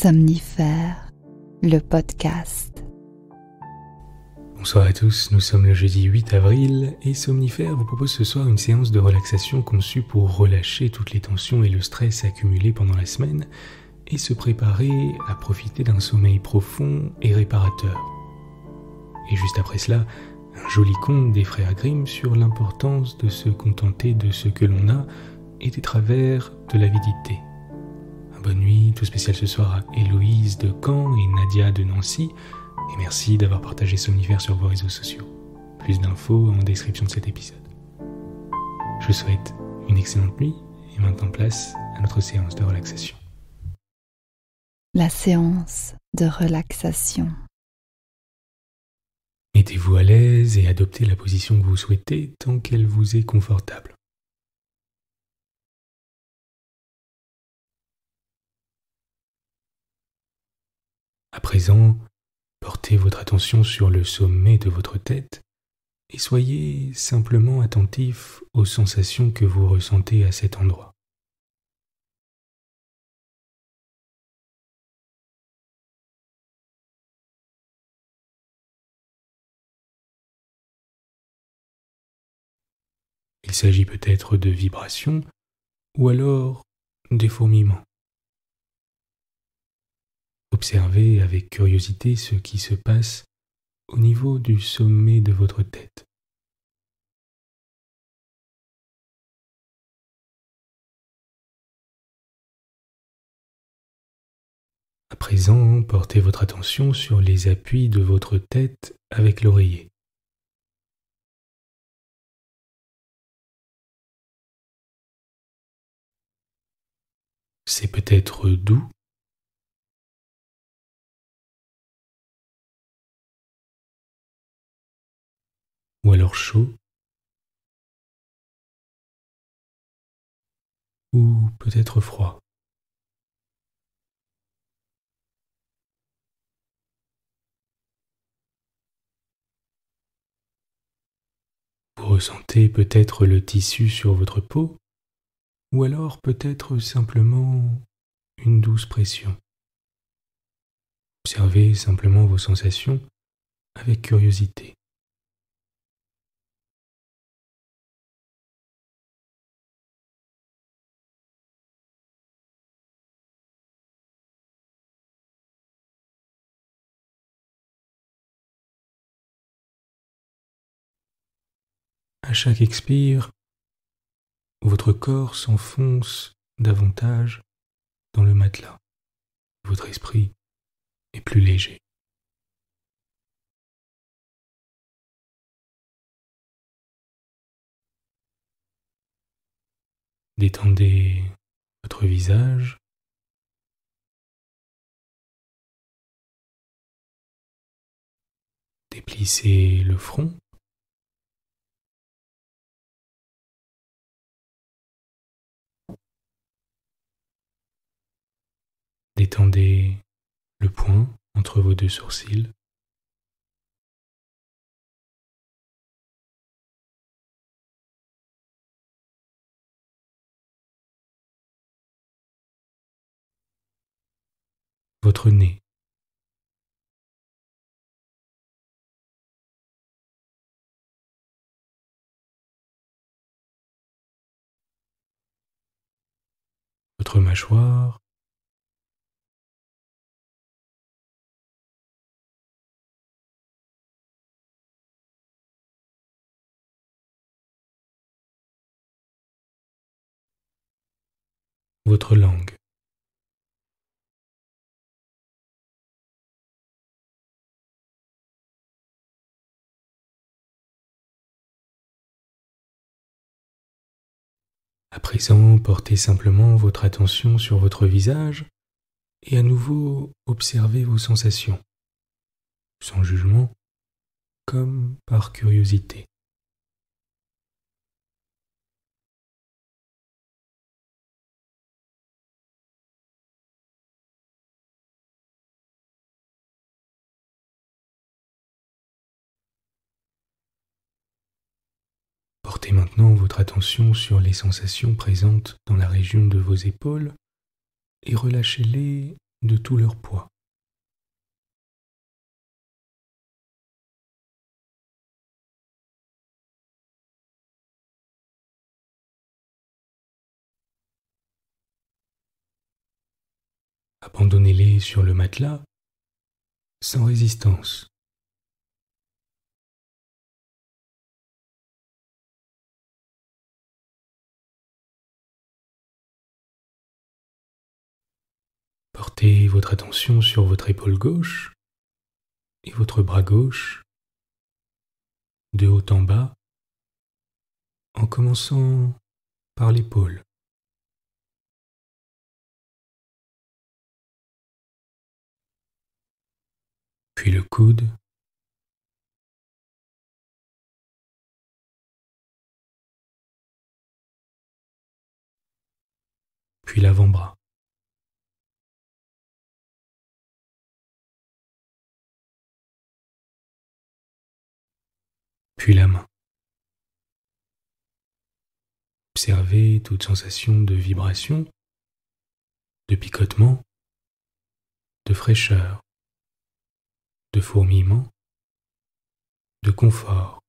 Somnifère, le podcast. Bonsoir à tous, nous sommes le jeudi 8 avril et Somnifère vous propose ce soir une séance de relaxation conçue pour relâcher toutes les tensions et le stress accumulés pendant la semaine et se préparer à profiter d'un sommeil profond et réparateur. Et juste après cela, un joli conte des frères Grimm sur l'importance de se contenter de ce que l'on a et des travers de l'avidité. Bonne nuit, tout spécial ce soir à Héloïse de Caen et Nadia de Nancy, et merci d'avoir partagé Somnifère sur vos réseaux sociaux. Plus d'infos en description de cet épisode. Je vous souhaite une excellente nuit et maintenant place à notre séance de relaxation. La séance de relaxation. Mettez-vous à l'aise et adoptez la position que vous souhaitez tant qu'elle vous est confortable. À présent, portez votre attention sur le sommet de votre tête et soyez simplement attentif aux sensations que vous ressentez à cet endroit. Il s'agit peut-être de vibrations ou alors des fourmillements. Observez avec curiosité ce qui se passe au niveau du sommet de votre tête. À présent, portez votre attention sur les appuis de votre tête avec l'oreiller. C'est peut-être doux, ou alors chaud, ou peut-être froid. Vous ressentez peut-être le tissu sur votre peau, ou alors peut-être simplement une douce pression. Observez simplement vos sensations avec curiosité. À chaque expire, votre corps s'enfonce davantage dans le matelas. Votre esprit est plus léger. Détendez votre visage, déplissez le front, détendez le poing entre vos deux sourcils, votre nez, votre mâchoire, votre langue. À présent, portez simplement votre attention sur votre visage et à nouveau observez vos sensations, sans jugement, comme par curiosité. Portez maintenant votre attention sur les sensations présentes dans la région de vos épaules et relâchez-les de tout leur poids. Abandonnez-les sur le matelas sans résistance. Portez votre attention sur votre épaule gauche et votre bras gauche, de haut en bas, en commençant par l'épaule. Puis le coude, puis l'avant-bras. Puis la main. Observez toute sensation de vibration, de picotement, de fraîcheur, de fourmillement, de confort.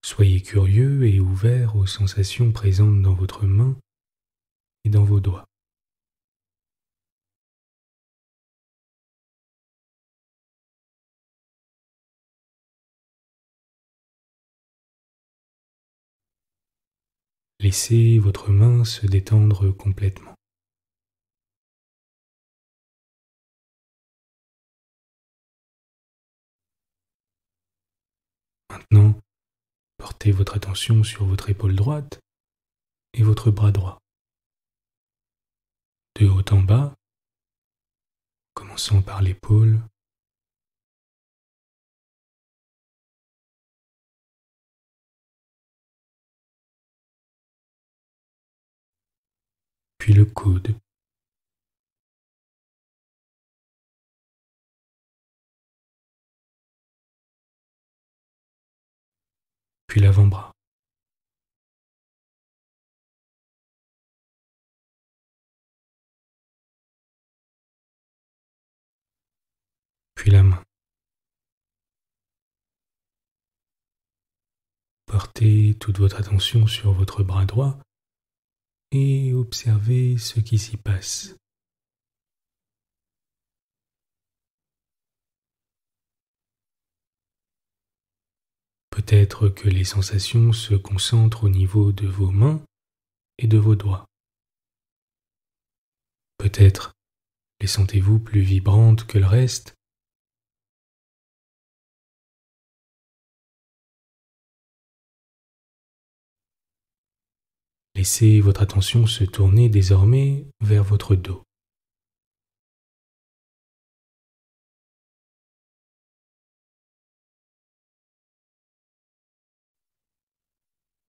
Soyez curieux et ouvert aux sensations présentes dans votre main et dans vos doigts. Laissez votre main se détendre complètement. Maintenant, portez votre attention sur votre épaule droite et votre bras droit. De haut en bas, commençant par l'épaule, puis le coude, puis l'avant-bras, puis la main. Portez toute votre attention sur votre bras droit et observez ce qui s'y passe. Peut-être que les sensations se concentrent au niveau de vos mains et de vos doigts. Peut-être les sentez-vous plus vibrantes que le reste. Laissez votre attention se tourner désormais vers votre dos.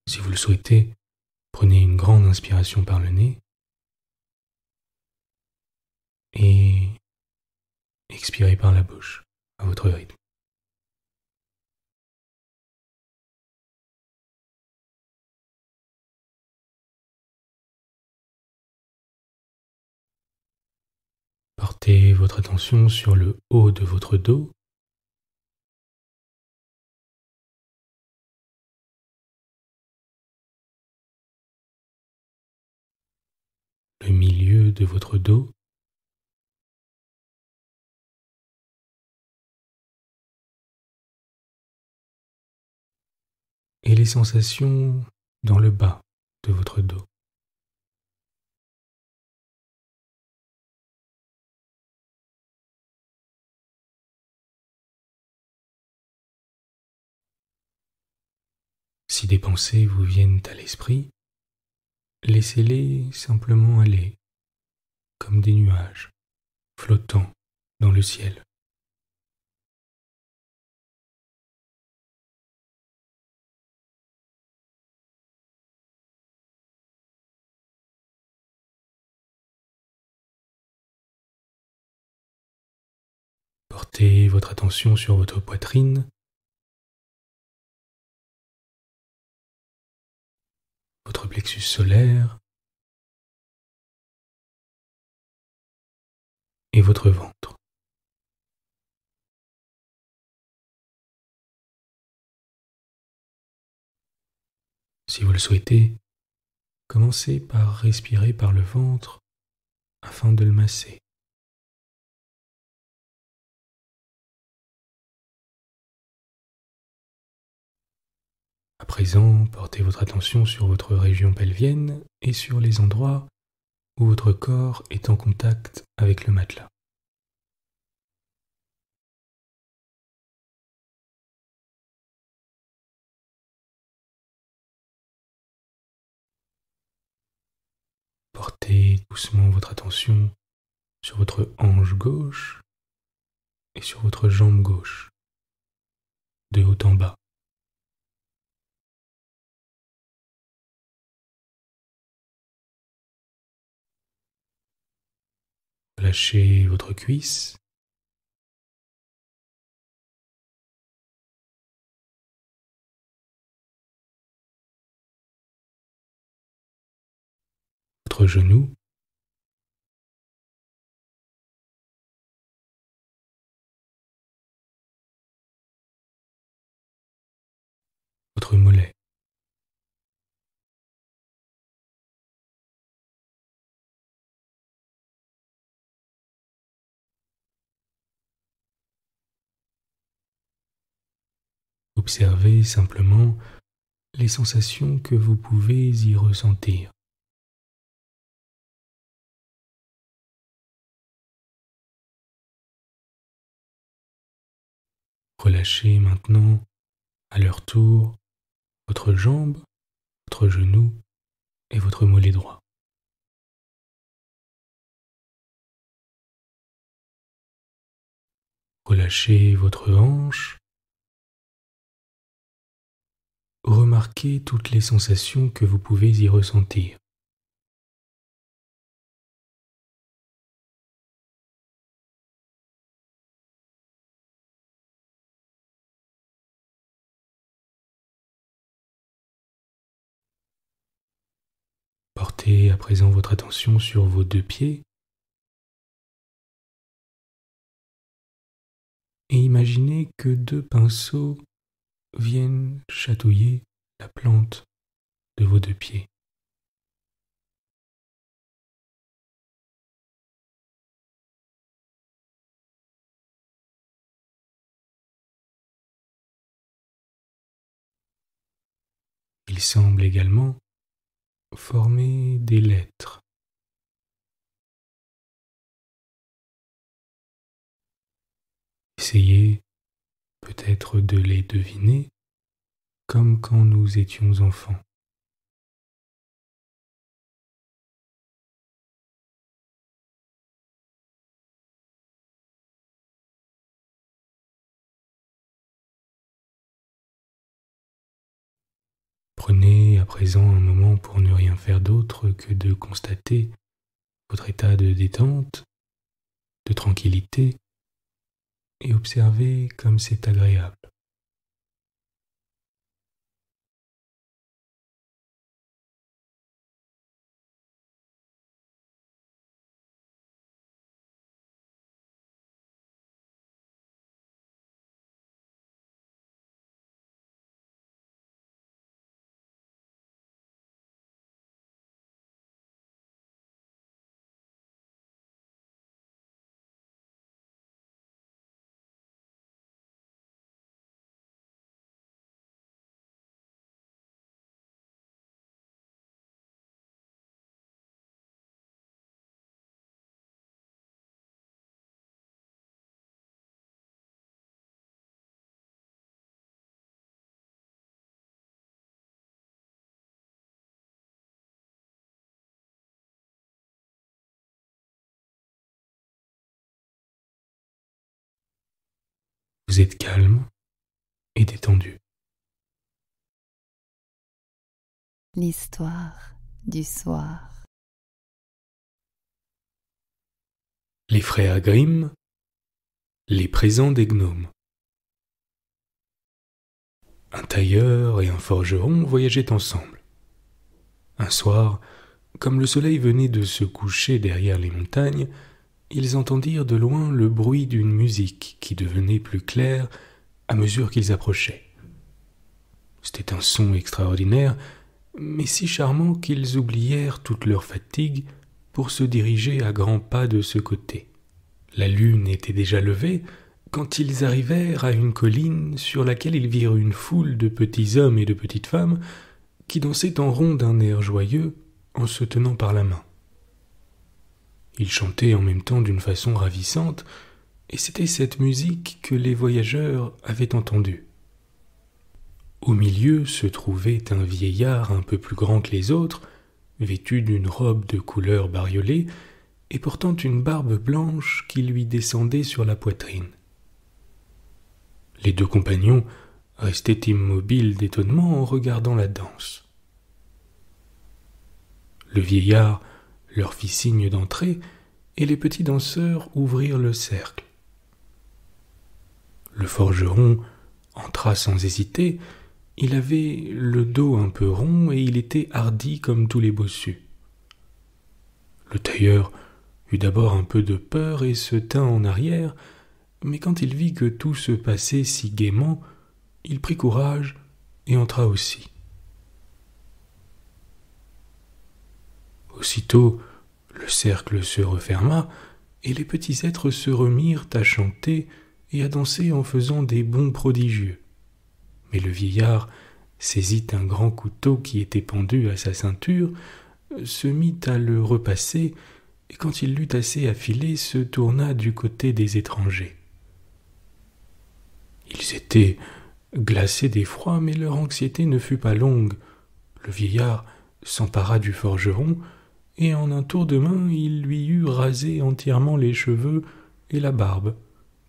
Si vous le souhaitez, prenez une grande inspiration par le nez et expirez par la bouche à votre rythme. Portez votre attention sur le haut de votre dos, le milieu de votre dos, et les sensations dans le bas de votre dos. Si des pensées vous viennent à l'esprit, laissez-les simplement aller, comme des nuages, flottant dans le ciel. Portez votre attention sur votre poitrine, votre plexus solaire et votre ventre. Si vous le souhaitez, commencez par respirer par le ventre afin de le masser. À présent, portez votre attention sur votre région pelvienne et sur les endroits où votre corps est en contact avec le matelas. Portez doucement votre attention sur votre hanche gauche et sur votre jambe gauche, de haut en bas. Relâchez votre cuisse, votre genou, votre mollet. Observez simplement les sensations que vous pouvez y ressentir. Relâchez maintenant, à leur tour, votre jambe, votre genou et votre mollet droit. Relâchez votre hanche. Remarquez toutes les sensations que vous pouvez y ressentir. Portez à présent votre attention sur vos deux pieds et imaginez que deux pinceaux viennent chatouiller la plante de vos deux pieds. Il semble également former des lettres. Essayez peut-être de les deviner comme quand nous étions enfants. Prenez à présent un moment pour ne rien faire d'autre que de constater votre état de détente, de tranquillité, et observez comme c'est agréable. Vous êtes calme et détendu. L'histoire du soir. Les frères Grimm, Les présents des gnomes. Un tailleur et un forgeron voyageaient ensemble. Un soir, comme le soleil venait de se coucher derrière les montagnes, ils entendirent de loin le bruit d'une musique qui devenait plus claire à mesure qu'ils approchaient. C'était un son extraordinaire, mais si charmant qu'ils oublièrent toute leur fatigue pour se diriger à grands pas de ce côté. La lune était déjà levée quand ils arrivèrent à une colline sur laquelle ils virent une foule de petits hommes et de petites femmes qui dansaient en rond d'un air joyeux en se tenant par la main. Ils chantaient en même temps d'une façon ravissante, et c'était cette musique que les voyageurs avaient entendue. Au milieu se trouvait un vieillard un peu plus grand que les autres, vêtu d'une robe de couleur bariolée et portant une barbe blanche qui lui descendait sur la poitrine. Les deux compagnons restaient immobiles d'étonnement en regardant la danse. Le vieillard leur fit signe d'entrer et les petits danseurs ouvrirent le cercle. Le forgeron entra sans hésiter. Il avait le dos un peu rond et il était hardi comme tous les bossus. Le tailleur eut d'abord un peu de peur et se tint en arrière, mais quand il vit que tout se passait si gaiement, il prit courage et entra aussi. Aussitôt, le cercle se referma et les petits êtres se remirent à chanter et à danser en faisant des bonds prodigieux. Mais le vieillard saisit un grand couteau qui était pendu à sa ceinture, se mit à le repasser, et quand il l'eut assez affilé, se tourna du côté des étrangers. Ils étaient glacés d'effroi, mais leur anxiété ne fut pas longue. Le vieillard s'empara du forgeron, et en un tour de main, il lui eut rasé entièrement les cheveux et la barbe,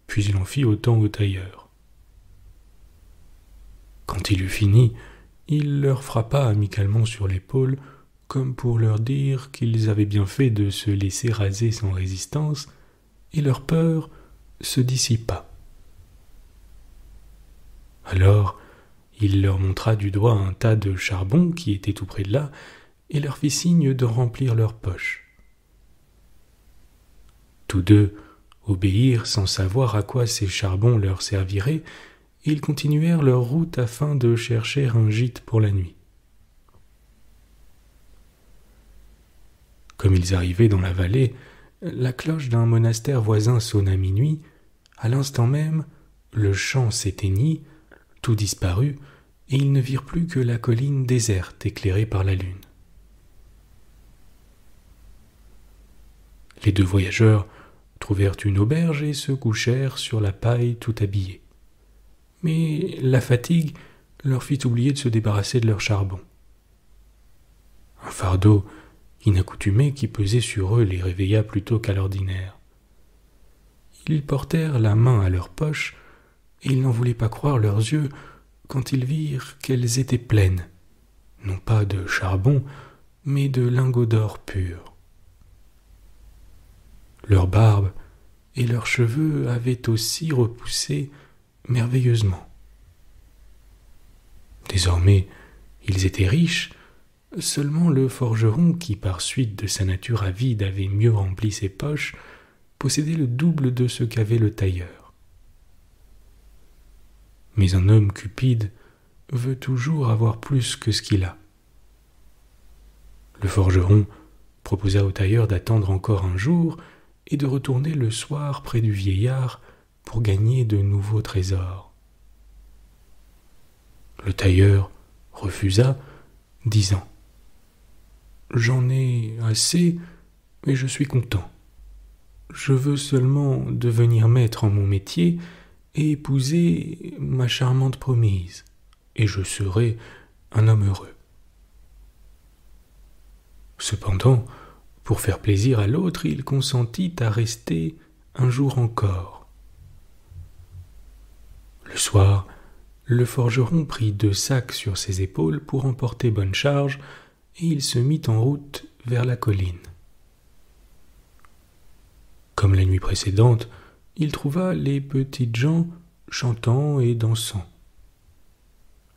puis il en fit autant au tailleur. Quand il eut fini, il leur frappa amicalement sur l'épaule, comme pour leur dire qu'ils avaient bien fait de se laisser raser sans résistance, et leur peur se dissipa. Alors, il leur montra du doigt un tas de charbon qui était tout près de là, et leur fit signe de remplir leurs poches. Tous deux obéirent sans savoir à quoi ces charbons leur serviraient, et ils continuèrent leur route afin de chercher un gîte pour la nuit. Comme ils arrivaient dans la vallée, la cloche d'un monastère voisin sonna minuit. À l'instant même, le chant s'éteignit, tout disparut, et ils ne virent plus que la colline déserte éclairée par la lune. Les deux voyageurs trouvèrent une auberge et se couchèrent sur la paille tout habillés. Mais la fatigue leur fit oublier de se débarrasser de leur charbon. Un fardeau inaccoutumé qui pesait sur eux les réveilla plus tôt qu'à l'ordinaire. Ils portèrent la main à leur poche, et ils n'en voulaient pas croire leurs yeux quand ils virent qu'elles étaient pleines, non pas de charbon, mais de lingots d'or purs. Leur barbe et leurs cheveux avaient aussi repoussé merveilleusement. Désormais, ils étaient riches. Seulement le forgeron, qui par suite de sa nature avide avait mieux rempli ses poches, possédait le double de ce qu'avait le tailleur. Mais un homme cupide veut toujours avoir plus que ce qu'il a. Le forgeron proposa au tailleur d'attendre encore un jour et de retourner le soir près du vieillard pour gagner de nouveaux trésors. Le tailleur refusa, disant « J'en ai assez, et je suis content. Je veux seulement devenir maître en mon métier et épouser ma charmante promise, et je serai un homme heureux. » Cependant, pour faire plaisir à l'autre, il consentit à rester un jour encore. Le soir, le forgeron prit 2 sacs sur ses épaules pour emporter bonne charge, et il se mit en route vers la colline. Comme la nuit précédente, il trouva les petites gens chantant et dansant.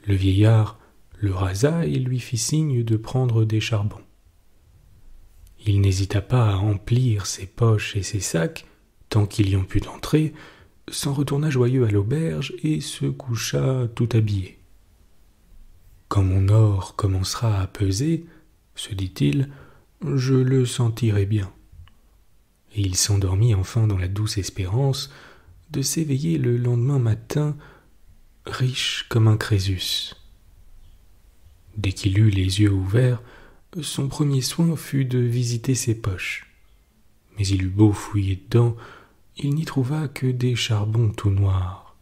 Le vieillard le rasa et lui fit signe de prendre des charbons. Il n'hésita pas à emplir ses poches et ses sacs, tant qu'il y en put entrer, s'en retourna joyeux à l'auberge et se coucha tout habillé. Quand mon or commencera à peser, se dit-il, je le sentirai bien. Et il s'endormit enfin dans la douce espérance de s'éveiller le lendemain matin riche comme un Crésus. Dès qu'il eut les yeux ouverts, son premier soin fut de visiter ses poches. Mais il eut beau fouiller dedans, il n'y trouva que des charbons tout noirs.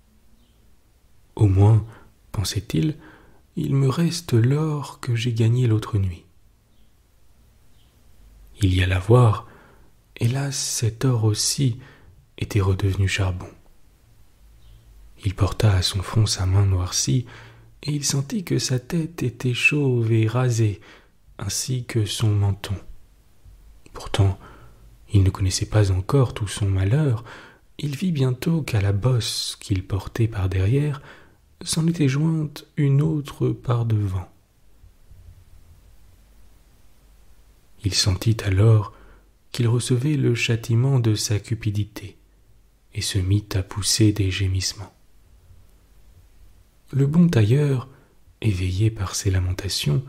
Au moins, pensait-il, il me reste l'or que j'ai gagné l'autre nuit. Il y alla voir. Hélas, cet or aussi était redevenu charbon. Il porta à son front sa main noircie, et il sentit que sa tête était chauve et rasée, ainsi que son menton. Pourtant, il ne connaissait pas encore tout son malheur. Il vit bientôt qu'à la bosse qu'il portait par derrière s'en était jointe une autre par devant. Il sentit alors qu'il recevait le châtiment de sa cupidité, et se mit à pousser des gémissements. Le bon tailleur, éveillé par ses lamentations,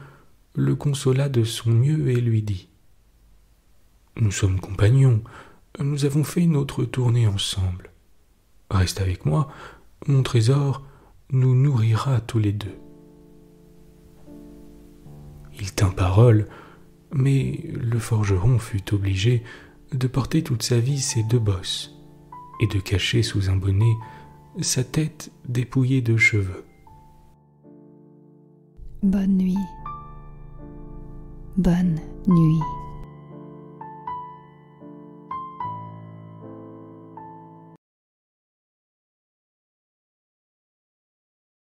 le consola de son mieux et lui dit « Nous sommes compagnons, nous avons fait notre tournée ensemble. Reste avec moi, mon trésor nous nourrira tous les deux. » Il tint parole, mais le forgeron fut obligé de porter toute sa vie ses deux bosses et de cacher sous un bonnet sa tête dépouillée de cheveux. Bonne nuit. Bonne nuit.